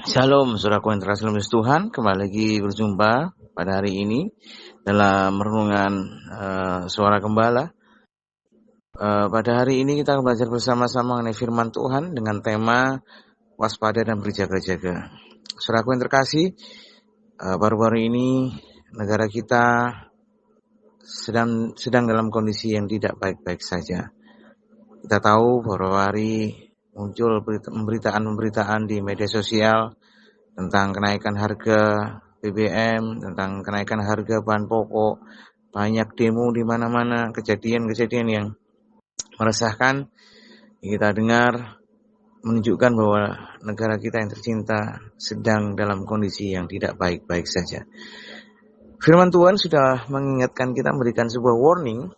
Shalom, saudaraku yang terkasih dalam Yesus Tuhan. Kembali lagi berjumpa pada hari ini dalam renungan Suara Gembala. Pada hari ini kita akan belajar bersama-sama mengenai firman Tuhan dengan tema waspada dan berjaga-jaga. Saudaraku yang terkasih, baru-baru ini negara kita sedang dalam kondisi yang tidak baik-baik saja. Kita tahu beberapa hari muncul pemberitaan di media sosial tentang kenaikan harga BBM, tentang kenaikan harga bahan pokok, banyak demo di mana-mana, kejadian-kejadian yang meresahkan. Kita dengar menunjukkan bahwa negara kita yang tercinta sedang dalam kondisi yang tidak baik-baik saja. Firman Tuhan sudah mengingatkan kita, memberikan sebuah warning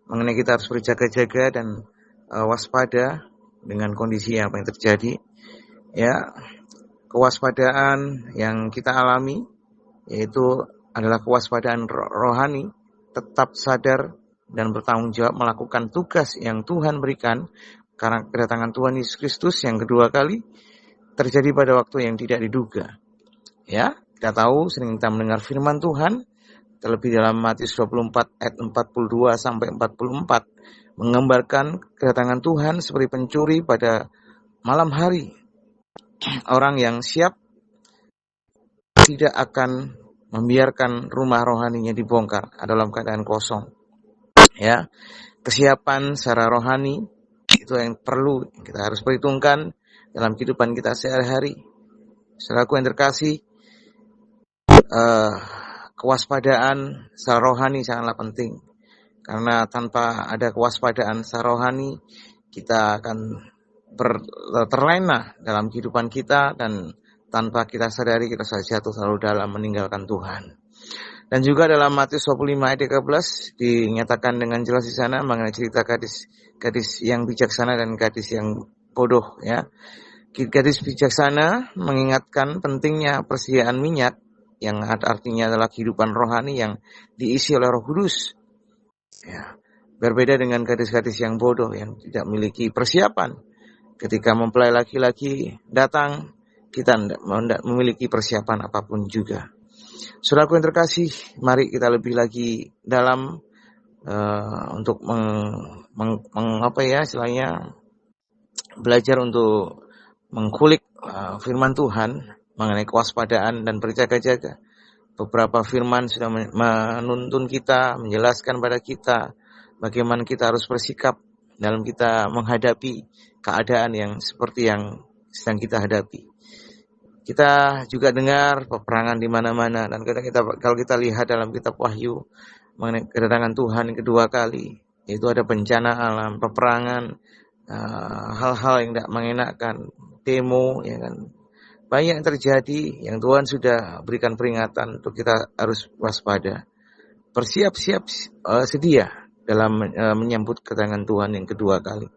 mengenai kita harus berjaga-jaga dan waspada dengan kondisi apa yang terjadi. Ya, kewaspadaan yang kita alami yaitu adalah kewaspadaan rohani, tetap sadar dan bertanggung jawab melakukan tugas yang Tuhan berikan karena kedatangan Tuhan Yesus Kristus yang kedua kali terjadi pada waktu yang tidak diduga. Ya, kita tahu sering kita mendengar firman Tuhan, terlebih dalam Matius 24 ayat 42 sampai 44 menggambarkan kedatangan Tuhan seperti pencuri pada malam hari. Orang yang siap tidak akan membiarkan rumah rohaninya dibongkar dalam keadaan kosong. Ya, kesiapan secara rohani itu yang perlu kita harus perhitungkan dalam kehidupan kita sehari-hari. Saudaraku yang terkasih, kewaspadaan secara rohani sangatlah penting. Karena tanpa ada kewaspadaan secara rohani, kita akan terlena dalam kehidupan kita dan tanpa kita sadari kita saja jatuh terlalu dalam meninggalkan Tuhan. Dan juga dalam Matius 25 ayat 13 dinyatakan dengan jelas di sana mengenai cerita gadis yang bijaksana dan gadis yang bodoh. Ya, gadis bijaksana mengingatkan pentingnya persediaan minyak yang artinya adalah kehidupan rohani yang diisi oleh Roh Kudus. Ya, berbeda dengan gadis-gadis yang bodoh yang tidak memiliki persiapan. Ketika mempelai laki-laki datang, kita tidak memiliki persiapan apapun juga. Saudaraku yang terkasih, mari kita lebih lagi dalam untuk belajar untuk mengkulik firman Tuhan mengenai kewaspadaan dan berjaga-jaga. Beberapa firman sudah menuntun kita, menjelaskan pada kita bagaimana kita harus bersikap dalam kita menghadapi keadaan yang seperti yang sedang kita hadapi. Kita juga dengar peperangan di mana-mana, dan kalau kita lihat dalam kitab Wahyu mengenai kedatangan Tuhan yang kedua kali, yaitu ada bencana alam, peperangan, hal-hal yang tidak mengenakan, demo, ya kan, banyak yang terjadi yang Tuhan sudah berikan peringatan untuk kita harus waspada, bersiap-siap, sedia dalam menyambut kedatangan Tuhan yang kedua kali.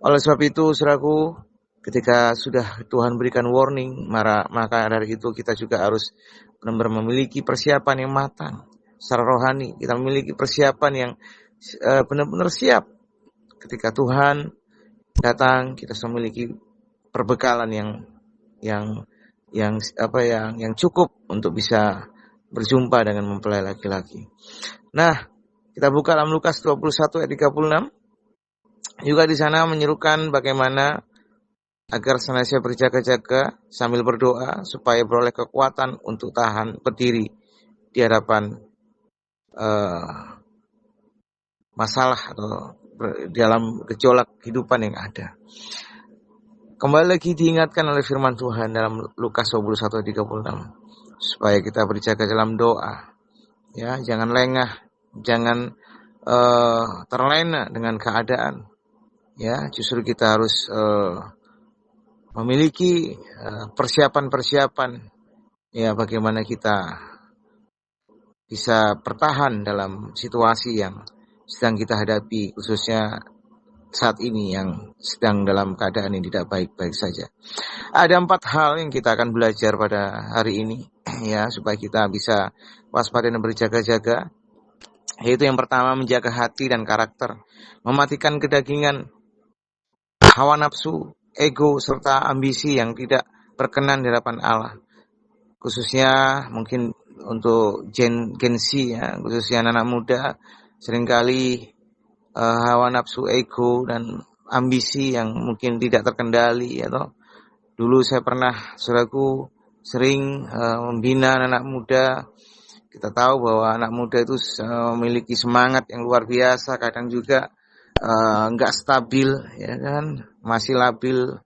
Oleh sebab itu, saudaraku, ketika sudah Tuhan berikan warning, maka dari itu kita juga harus benar-benar memiliki persiapan yang matang secara rohani. Kita memiliki persiapan yang benar-benar siap. Ketika Tuhan datang, kita harus memiliki perbekalan yang cukup untuk bisa berjumpa dengan mempelai laki-laki. Nah, kita buka dalam Lukas 21 ayat 36. Juga di sana menyerukan bagaimana agar senantiasa berjaga-jaga sambil berdoa supaya beroleh kekuatan untuk tahan berdiri di hadapan masalah atau dalam gejolak kehidupan yang ada. Kembali lagi diingatkan oleh firman Tuhan dalam Lukas 21 ayat 36 supaya kita berjaga dalam doa. Ya, jangan lengah, jangan terlena dengan keadaan. Ya, justru kita harus memiliki persiapan-persiapan, ya, bagaimana kita bisa bertahan dalam situasi yang sedang kita hadapi, khususnya saat ini yang sedang dalam keadaan yang tidak baik-baik saja. Ada 4 hal yang kita akan belajar pada hari ini, ya, supaya kita bisa waspada dan berjaga-jaga. Yaitu yang pertama, menjaga hati dan karakter, mematikan kedagingan, hawa nafsu, ego, serta ambisi yang tidak berkenan di hadapan Allah. Khususnya mungkin untuk Gen Z ya, khususnya anak muda, seringkali hawa nafsu, ego dan ambisi yang mungkin tidak terkendali ya toh. Dulu saya pernah, saudaraku, sering membina anak muda. Kita tahu bahwa anak muda itu memiliki semangat yang luar biasa, kadang juga nggak stabil, ya kan, masih labil.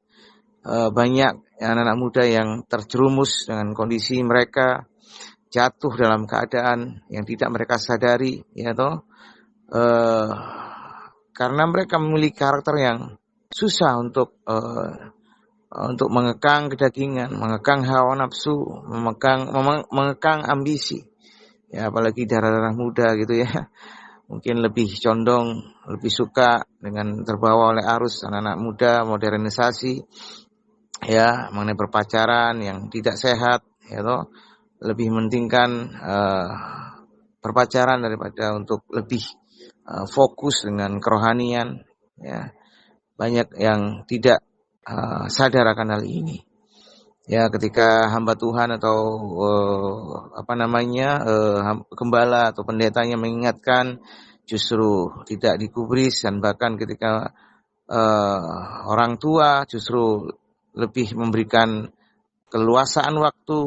Banyak anak-anak muda yang terjerumus dengan kondisi mereka, jatuh dalam keadaan yang tidak mereka sadari, ya toh, karena mereka memiliki karakter yang susah untuk mengekang kedagingan, mengekang hawa nafsu, mengekang ambisi. Ya, apalagi darah-darah muda gitu ya. Mungkin lebih condong, lebih suka dengan terbawa oleh arus anak-anak muda, modernisasi, ya, mengenai berpacaran yang tidak sehat, ya toh, lebih mementingkan berpacaran daripada untuk lebih fokus dengan kerohanian, ya. Banyak yang tidak sadar akan hal ini. Ya, ketika hamba Tuhan atau gembala atau pendetanya mengingatkan, justru tidak digubris, dan bahkan ketika orang tua justru lebih memberikan keluasaan waktu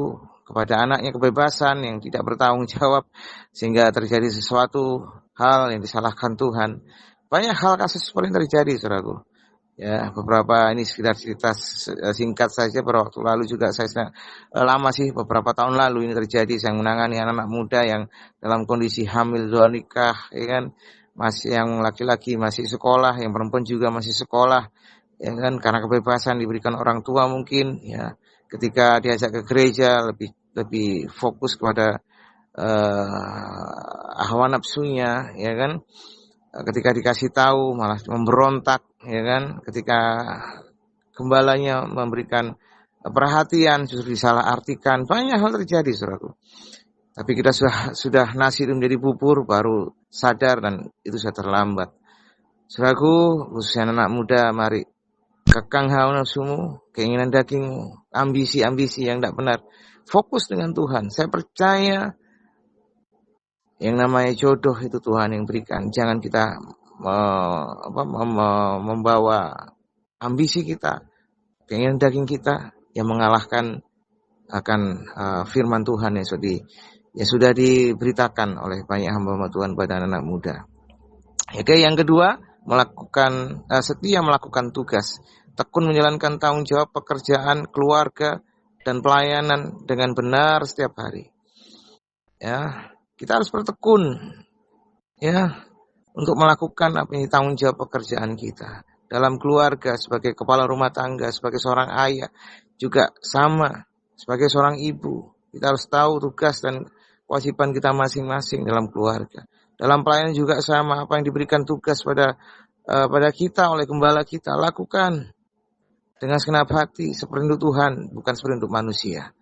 kepada anaknya, kebebasan yang tidak bertanggung jawab, sehingga terjadi sesuatu hal yang disalahkan Tuhan. Banyak hal kasus seperti ini terjadi, saudaraku. Ya, beberapa ini sekitar cerita singkat saja. Beberapa waktu lalu juga beberapa tahun lalu ini terjadi. Saya menangani anak-anak muda yang dalam kondisi hamil luar nikah, ya kan, masih yang laki-laki masih sekolah, yang perempuan juga masih sekolah, ya kan, karena kebebasan diberikan orang tua mungkin, ya. Ketika diajak ke gereja lebih fokus kepada hawa nafsunya, ya kan. Ketika dikasih tahu malah memberontak, ya kan. Ketika gembalanya memberikan perhatian justru disalahartikan. Banyak hal terjadi, saudaraku. Tapi kita sudah nasi itu menjadi bubur, baru sadar, dan itu sudah terlambat. Saudaraku, khususnya anak muda, mari kekang hawa nafsumu, keinginan dagingmu, ambisi-ambisi yang tidak benar. Fokus dengan Tuhan. Saya percaya yang namanya jodoh itu Tuhan yang berikan. Jangan kita membawa ambisi kita, keinginan daging kita yang mengalahkan akan firman Tuhan yang sudah diberitakan oleh banyak hamba Tuhan pada anak muda. Oke, yang kedua, setia melakukan tugas, tekun menjalankan tanggung jawab pekerjaan, keluarga, dan pelayanan dengan benar setiap hari. Ya, kita harus bertekun, ya, untuk melakukan apa yang tanggung jawab pekerjaan kita. Dalam keluarga, sebagai kepala rumah tangga, sebagai seorang ayah, juga sama, sebagai seorang ibu. Kita harus tahu tugas dan kewajiban kita masing-masing dalam keluarga. Dalam pelayanan juga sama, apa yang diberikan tugas pada kita oleh gembala kita, lakukan dengan segenap hati, seperti untuk Tuhan, bukan seperti untuk manusia.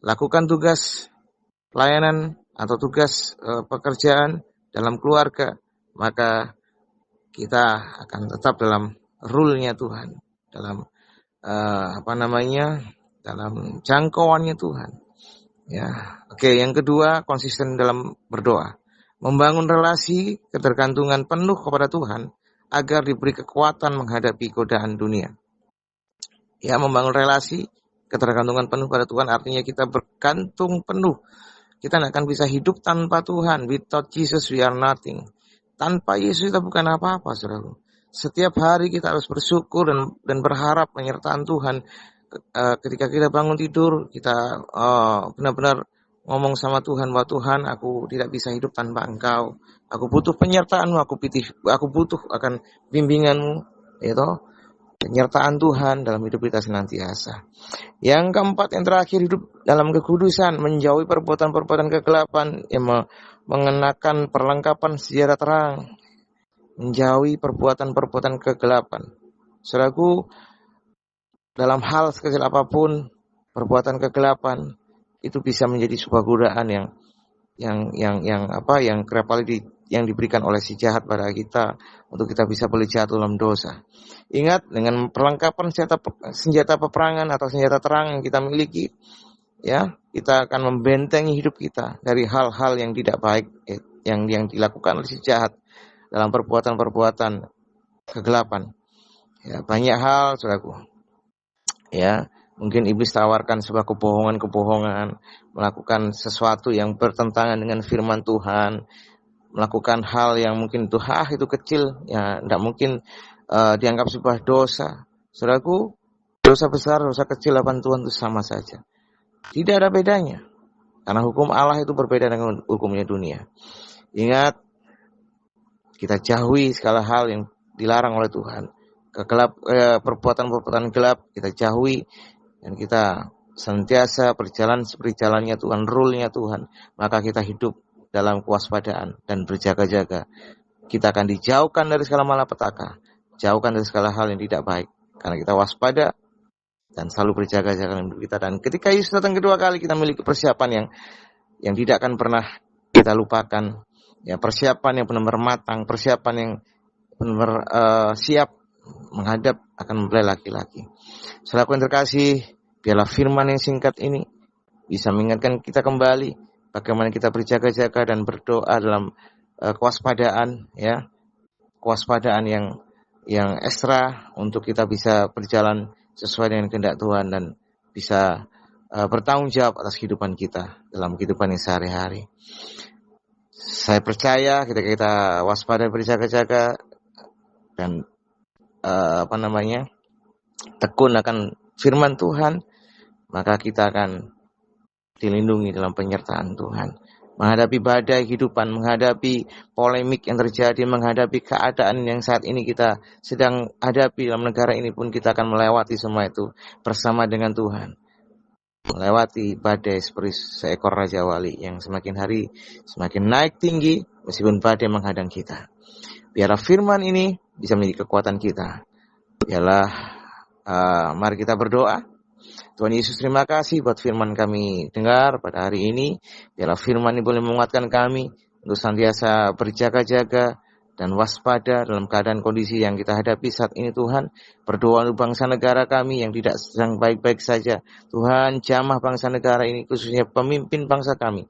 Lakukan tugas pelayanan atau tugas pekerjaan dalam keluarga, maka kita akan tetap dalam rule-nya Tuhan, dalam dalam jangkauannya Tuhan. Ya, oke. Yang kedua, konsisten dalam berdoa, membangun relasi ketergantungan penuh kepada Tuhan agar diberi kekuatan menghadapi godaan dunia. Ya, membangun relasi ketergantungan penuh pada Tuhan artinya kita bergantung penuh. Kita tidak akan bisa hidup tanpa Tuhan. Without Jesus we are nothing. Tanpa Yesus kita bukan apa-apa, saudara. Setiap hari kita harus bersyukur dan berharap penyertaan Tuhan. Ketika kita bangun tidur, kita benar-benar ngomong sama Tuhan, bahwa Tuhan, aku tidak bisa hidup tanpa Engkau. Aku butuh penyertaan-Mu, aku butuh akan bimbingan-Mu, yaitu penyertaan Tuhan dalam hidup kita senantiasa. Yang keempat, yang terakhir, hidup dalam kekudusan, menjauhi perbuatan-perbuatan kegelapan, yang mengenakan perlengkapan senjata terang, menjauhi perbuatan-perbuatan kegelapan. Saudaraku, dalam hal sekecil apapun, perbuatan kegelapan itu bisa menjadi sebuah godaan yang kerap kali yang diberikan oleh si jahat pada kita untuk kita bisa boleh jatuh dalam dosa. Ingat, dengan perlengkapan senjata peperangan atau senjata terang yang kita miliki, ya, kita akan membentengi hidup kita dari hal-hal yang tidak baik yang dilakukan oleh si jahat dalam perbuatan-perbuatan kegelapan. Ya, banyak hal, saudaraku. Ya, mungkin iblis tawarkan sebuah kebohongan-kebohongan, melakukan sesuatu yang bertentangan dengan firman Tuhan, melakukan hal yang mungkin itu kecil, ya, tidak mungkin dianggap sebuah dosa. Saudaraku, dosa besar, dosa kecil hadapan Tuhan itu sama saja. Tidak ada bedanya. Karena hukum Allah itu berbeda dengan hukumnya dunia. Ingat, kita jauhi segala hal yang dilarang oleh Tuhan. Perbuatan-perbuatan gelap kita jauhi, dan kita senantiasa berjalan seperti jalannya Tuhan, rule-nya Tuhan. Maka kita hidup dalam kewaspadaan dan berjaga-jaga. Kita akan dijauhkan dari segala malapetaka, jauhkan dari segala hal yang tidak baik, karena kita waspada dan selalu berjaga-jaga dalam hidup kita. Dan ketika Yesus datang kedua kali, kita memiliki persiapan yang tidak akan pernah kita lupakan. Ya, persiapan yang benar-benar matang, persiapan yang benar-benar siap menghadap akan mempelai laki-laki. Saudaraku yang terkasih, biarlah firman yang singkat ini bisa mengingatkan kita kembali bagaimana kita berjaga-jaga dan berdoa dalam kewaspadaan, ya, kewaspadaan yang ekstra untuk kita bisa berjalan sesuai dengan kehendak Tuhan dan bisa bertanggung jawab atas kehidupan kita dalam kehidupan yang sehari-hari. Saya percaya ketika kita waspada berjaga-jaga dan tekun akan firman Tuhan, maka kita akan dilindungi dalam penyertaan Tuhan. Menghadapi badai kehidupan, menghadapi polemik yang terjadi, menghadapi keadaan yang saat ini kita sedang hadapi dalam negara ini pun, kita akan melewati semua itu bersama dengan Tuhan. Melewati badai seperti seekor Raja Wali yang semakin hari semakin naik tinggi meskipun badai menghadang kita. Biarlah firman ini bisa menjadi kekuatan kita. Biarlah mari kita berdoa. Tuhan Yesus, terima kasih buat firman kami dengar pada hari ini. Biarlah firman ini boleh menguatkan kami untuk senantiasa berjaga-jaga dan waspada dalam keadaan kondisi yang kita hadapi saat ini, Tuhan. Berdoa untuk bangsa negara kami yang tidak sedang baik-baik saja. Tuhan, jamah bangsa negara ini, khususnya pemimpin bangsa kami.